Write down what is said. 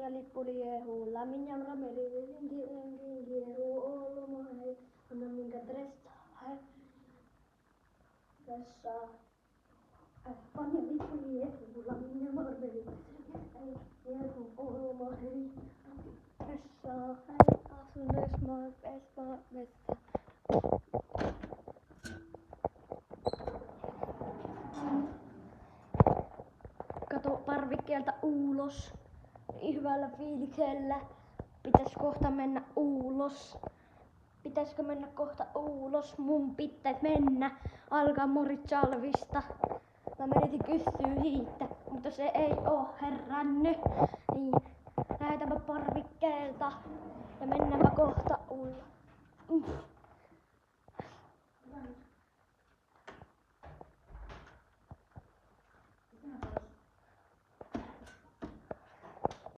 ja lippu liehuu. Lämmin ja rameli vesinkin kieruu olma hei. Anna minkä stressaa. Panja lippu liehuu. Lämmin ja rameli vesinkin kieruu olma hei. Stressaa hei. Asun Esmaa vessa. Kato parvikkeelta ulos. Hyvällä fiiliksellä. Pitäis kohta mennä ulos. Pitäisikö mennä kohta ulos? Mun pitäis mennä. Alkaa Moritsalvista. Mä menisin kysyä siitä, mutta se ei oo herännyt. Niin, lähdetäänpä parvikkeelta ja mennäänpä kohta ulos.